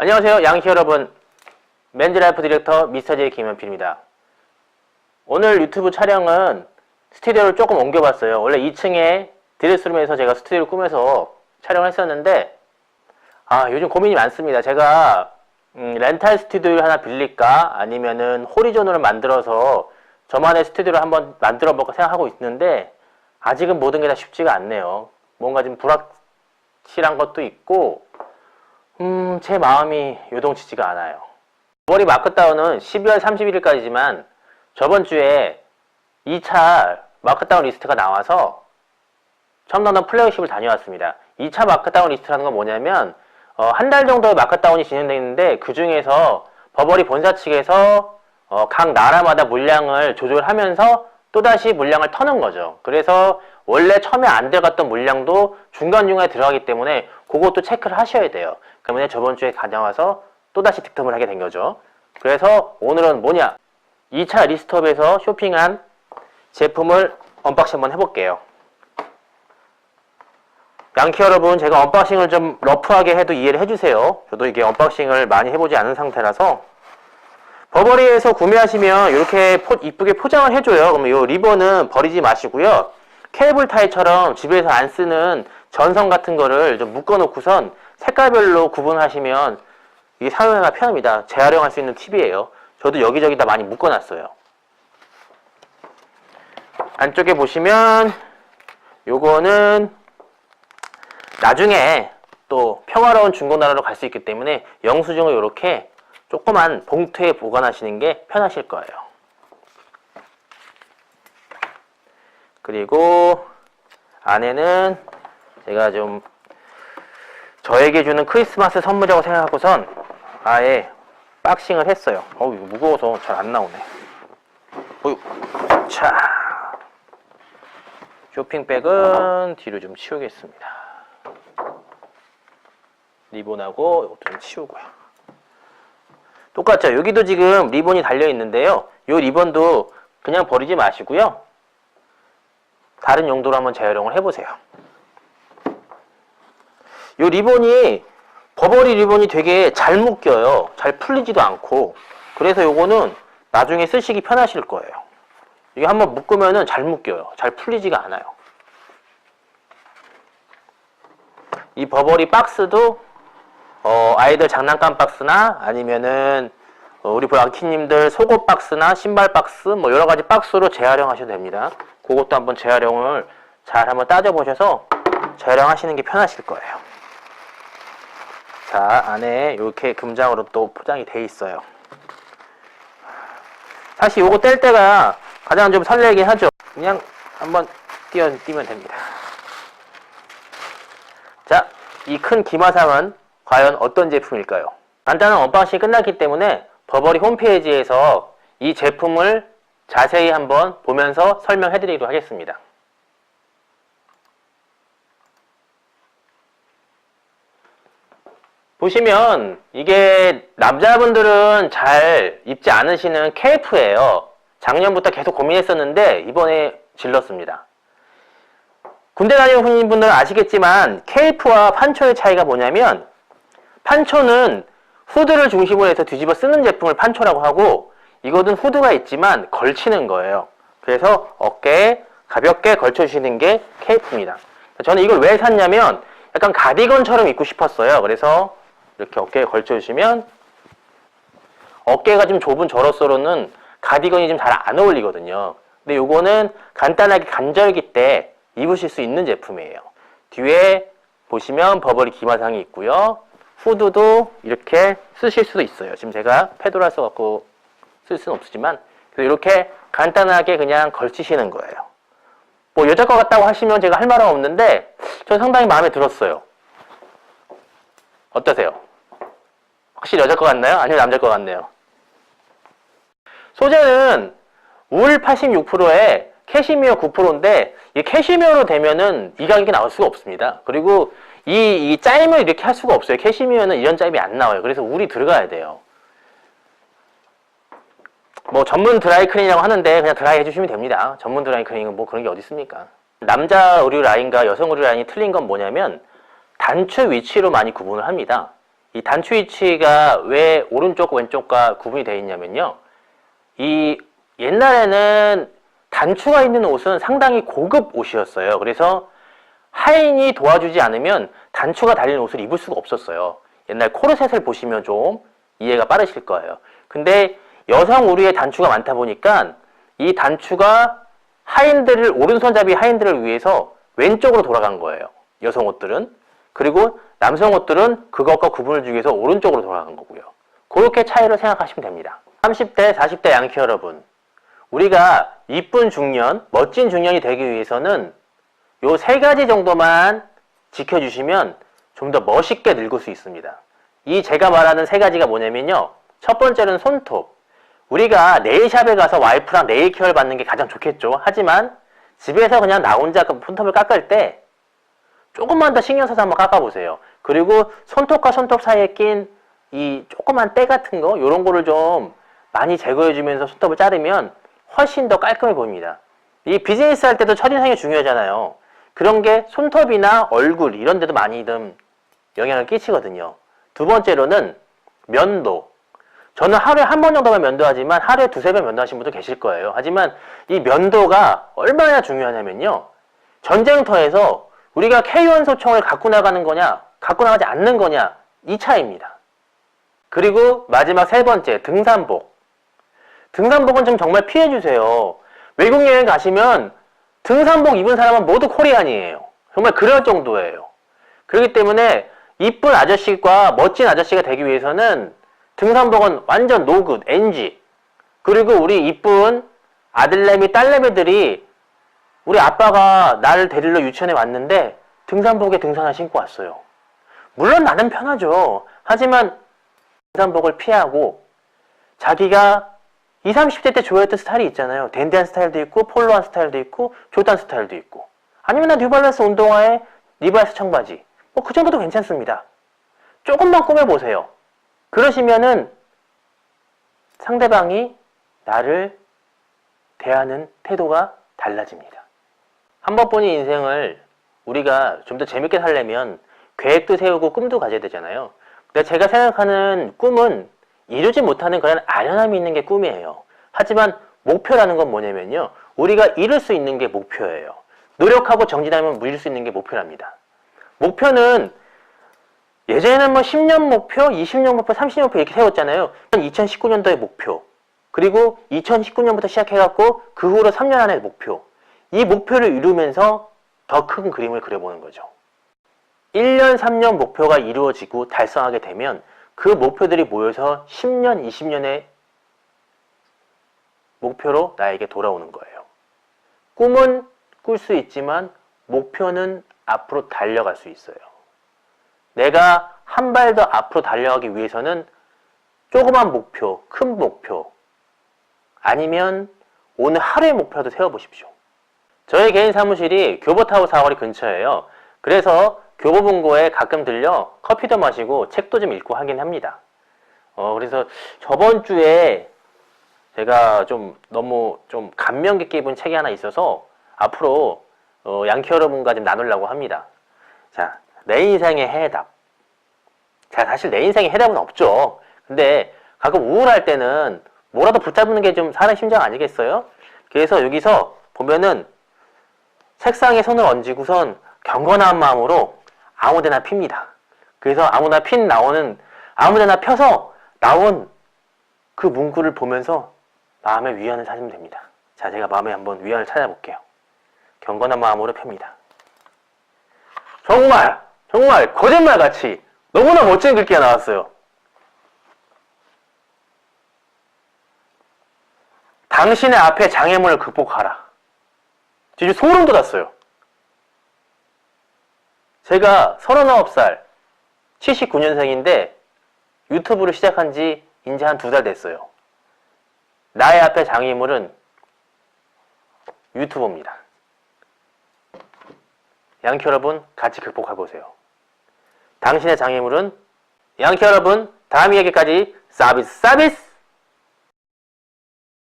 안녕하세요 양키 여러분, 맨즈라이프 디렉터 미스터제이 김현필입니다. 오늘 유튜브 촬영은 스튜디오를 조금 옮겨봤어요. 원래 2층에 드레스룸에서 제가 스튜디오를 꾸며서 촬영을 했었는데 요즘 고민이 많습니다. 제가 렌탈 스튜디오를 하나 빌릴까 아니면은 호리존으로 만들어서 저만의 스튜디오를 한번 만들어 볼까 생각하고 있는데 아직은 모든 게 다 쉽지가 않네요. 뭔가 좀 불확실한 것도 있고 제 마음이 요동치지가 않아요. 버버리 마크다운은 12월 31일까지지만 저번 주에 2차 마크다운 리스트가 나와서 첨단원 플래그십을 다녀왔습니다. 2차 마크다운 리스트라는 건 뭐냐면 한 달 정도의 마크다운이 진행되어 있는데 그 중에서 버버리 본사 측에서 각 나라마다 물량을 조절하면서 또다시 물량을 터는 거죠. 그래서 원래 처음에 안 들어갔던 물량도 중간중간에 들어가기 때문에 그것도 체크를 하셔야 돼요. 그러면 저번 주에 다녀와서 또다시 득템을 하게 된 거죠. 그래서 오늘은 뭐냐? 2차 리스트업에서 쇼핑한 제품을 언박싱 한번 해볼게요. 양키 여러분, 제가 언박싱을 좀 러프하게 해도 이해를 해주세요. 저도 이게 언박싱을 많이 해보지 않은 상태라서. 버버리에서 구매하시면 이렇게 이쁘게 포장을 해줘요. 그러면 이 리본은 버리지 마시고요. 케이블 타이처럼 집에서 안 쓰는 전선 같은 거를 좀 묶어 놓고선 색깔별로 구분하시면 이게 사용하기가 편합니다. 재활용할 수 있는 팁이에요. 저도 여기저기 다 많이 묶어 놨어요. 안쪽에 보시면 요거는 나중에 또 평화로운 중고나라로 갈 수 있기 때문에 영수증을 이렇게 조그만 봉투에 보관하시는 게 편하실 거예요. 그리고 안에는 제가 좀 저에게 주는 크리스마스 선물이라고 생각하고선 아예 박싱을 했어요. 이거 무거워서 잘 안 나오네. 자, 쇼핑백은 뒤로 좀 치우겠습니다. 리본하고 이것도 좀 치우고요. 똑같죠? 여기도 지금 리본이 달려 있는데요. 이 리본도 그냥 버리지 마시고요. 다른 용도로 한번 재활용을 해보세요. 이 리본이 버버리 리본이 되게 잘 묶여요. 잘 풀리지도 않고. 그래서 요거는 나중에 쓰시기 편하실 거예요. 이게 한번 묶으면은 잘 묶여요. 잘 풀리지가 않아요. 이 버버리 박스도 아이들 장난감 박스나 아니면은 우리 브랑키님들 속옷 박스나 신발 박스 뭐 여러 가지 박스로 재활용하셔도 됩니다. 그것도 한번 재활용을 잘 한번 따져보셔서 재활용하시는 게 편하실 거예요. 자, 안에 이렇게 금장으로 또 포장이 돼 있어요. 사실 요거 뗄 때가 가장 좀 설레긴 하죠. 그냥 한번 띄면 됩니다. 자, 이 큰 기마상은 과연 어떤 제품일까요? 간단한 언박싱이 끝났기 때문에 버버리 홈페이지에서 이 제품을 자세히 한번 보면서 설명해 드리도록 하겠습니다. 보시면 이게 남자분들은 잘 입지 않으시는 케이프예요. 작년부터 계속 고민했었는데 이번에 질렀습니다. 군대 다니는 분들은 아시겠지만 케이프와 판초의 차이가 뭐냐면 판초는 후드를 중심으로 해서 뒤집어 쓰는 제품을 판초라고 하고 이거는 후드가 있지만 걸치는 거예요. 그래서 어깨에 가볍게 걸쳐주시는 게 케이프입니다. 저는 이걸 왜 샀냐면 약간 가디건처럼 입고 싶었어요. 그래서 이렇게 어깨에 걸쳐주시면 어깨가 좀 좁은 저로서는 가디건이 좀 잘 안 어울리거든요. 근데 요거는 간단하게 간절기 때 입으실 수 있는 제품이에요. 뒤에 보시면 버버리 기마상이 있고요. 후드도 이렇게 쓰실 수도 있어요. 지금 제가 페도라 써갖고 쓸 수는 없지만 이렇게 간단하게 그냥 걸치시는 거예요. 뭐 여자 거 같다고 하시면 제가 할 말은 없는데 저는 상당히 마음에 들었어요. 어떠세요? 확실히 여자 거 같나요? 아니면 남자 거 같나요? 소재는 울 86%에 캐시미어 9%인데 이 캐시미어로 되면은 이 가격이 나올 수가 없습니다. 그리고 이 짜임을 이렇게 할 수가 없어요. 캐시미어는 이런 짜임이 안 나와요. 그래서 울이 들어가야 돼요. 뭐 전문 드라이클리닝이라고 하는데 그냥 드라이 해주시면 됩니다. 전문 드라이클리닝은 뭐 그런 게 어디 있습니까? 남자 의류 라인과 여성 의류 라인이 틀린 건 뭐냐면 단추 위치로 많이 구분을 합니다. 이 단추 위치가 왜 오른쪽 왼쪽과 구분이 되어 있냐면요. 이 옛날에는 단추가 있는 옷은 상당히 고급 옷이었어요. 그래서 하인이 도와주지 않으면 단추가 달린 옷을 입을 수가 없었어요. 옛날 코르셋을 보시면 좀 이해가 빠르실 거예요. 근데 여성 의류에 단추가 많다 보니까 이 단추가 하인들을, 오른손잡이 하인들을 위해서 왼쪽으로 돌아간 거예요. 여성 옷들은. 그리고 남성 옷들은 그것과 구분을 주기 위해서 오른쪽으로 돌아간 거고요. 그렇게 차이를 생각하시면 됩니다. 30대, 40대 양키 여러분, 우리가 이쁜 중년, 멋진 중년이 되기 위해서는 요 3가지 정도만 지켜주시면 좀 더 멋있게 늙을 수 있습니다. 이 제가 말하는 3가지가 뭐냐면요. 첫 번째는 손톱. 우리가 네일샵에 가서 와이프랑 네일 케어를 받는 게 가장 좋겠죠. 하지만 집에서 그냥 나 혼자 손톱을 깎을 때 조금만 더 신경 써서 한번 깎아보세요. 그리고 손톱과 손톱 사이에 낀 이 조그만 때 같은 거, 요런 거를 좀 많이 제거해주면서 손톱을 자르면 훨씬 더 깔끔해 보입니다. 이 비즈니스 할 때도 첫인상이 중요하잖아요. 그런 게 손톱이나 얼굴 이런 데도 많이 좀 영향을 끼치거든요. 두 번째로는 면도. 저는 하루에 한 번 정도만 면도하지만 하루에 2-3번 면도하시는 분도 계실 거예요. 하지만 이 면도가 얼마나 중요하냐면요. 전쟁터에서 우리가 K1 소총을 갖고 나가는 거냐, 갖고 나가지 않는 거냐, 이 차이입니다. 그리고 마지막 3번째, 등산복. 등산복은 좀 정말 피해주세요. 외국 여행 가시면 등산복 입은 사람은 모두 코리안이에요. 정말 그럴 정도예요. 그렇기 때문에 이쁜 아저씨과 멋진 아저씨가 되기 위해서는 등산복은 완전 노굿, NG. 그리고 우리 이쁜 아들내미, 딸내미들이 우리 아빠가 나를 데리러 유치원에 왔는데 등산복에 등산화 신고 왔어요. 물론 나는 편하죠. 하지만 등산복을 피하고 자기가 20, 30대 때 좋아했던 스타일이 있잖아요. 댄디한 스타일도 있고 폴로한 스타일도 있고 조단 스타일도 있고, 아니면 나 뉴발란스 운동화에 리바이스 청바지, 뭐 그 정도도 괜찮습니다. 조금만 꾸며보세요. 그러시면은 상대방이 나를 대하는 태도가 달라집니다. 한 번뿐인 인생을 우리가 좀 더 재밌게 살려면 계획도 세우고 꿈도 가져야 되잖아요. 근데 제가 생각하는 꿈은 이루지 못하는 그런 아련함이 있는 게 꿈이에요. 하지만 목표라는 건 뭐냐면요. 우리가 이룰 수 있는 게 목표예요. 노력하고 정진하면 이룰 수 있는 게 목표랍니다. 목표는 예전에는 뭐 10년 목표, 20년 목표, 30년 목표 이렇게 세웠잖아요. 2019년도의 목표, 그리고 2019년부터 시작해갖고 그 후로 3년 안의 목표, 이 목표를 이루면서 더 큰 그림을 그려보는 거죠. 1년, 3년 목표가 이루어지고 달성하게 되면 그 목표들이 모여서 10년, 20년의 목표로 나에게 돌아오는 거예요. 꿈은 꿀 수 있지만 목표는 앞으로 달려갈 수 있어요. 내가 한 발 더 앞으로 달려가기 위해서는 조그만 목표, 큰 목표, 아니면 오늘 하루의 목표도 세워보십시오. 저희 개인 사무실이 교보타워 사거리 근처예요. 그래서 교보문고에 가끔 들려 커피도 마시고 책도 좀 읽고 하긴 합니다. 그래서 저번 주에 제가 좀 너무 좀 감명 깊게 입은 책이 하나 있어서 앞으로 양키 여러분과 좀 나누려고 합니다. 자, 내 인생의 해답. 자, 사실 내 인생의 해답은 없죠. 근데 가끔 우울할 때는 뭐라도 붙잡는 게 좀 사람 심정 아니겠어요? 그래서 여기서 보면은 책상에 손을 얹고선 경건한 마음으로 아무데나 핍니다. 그래서 아무나 아무데나 펴서 나온 그 문구를 보면서 마음의 위안을 찾으면 됩니다. 자, 제가 마음에 한번 위안을 찾아볼게요. 경건한 마음으로 펴니다. 정말 거짓말같이 너무나 멋진 글귀가 나왔어요. 당신의 앞에 장애물을 극복하라. 진짜 소름 돋았어요. 제가 39살, 79년생인데 유튜브를 시작한 지 이제 한 2달 됐어요. 나의 앞에 장애물은 유튜브입니다. 양키 여러분, 같이 극복해보세요. 당신의 장애물은, 양키 여러분, 다음 이야기까지 서비스!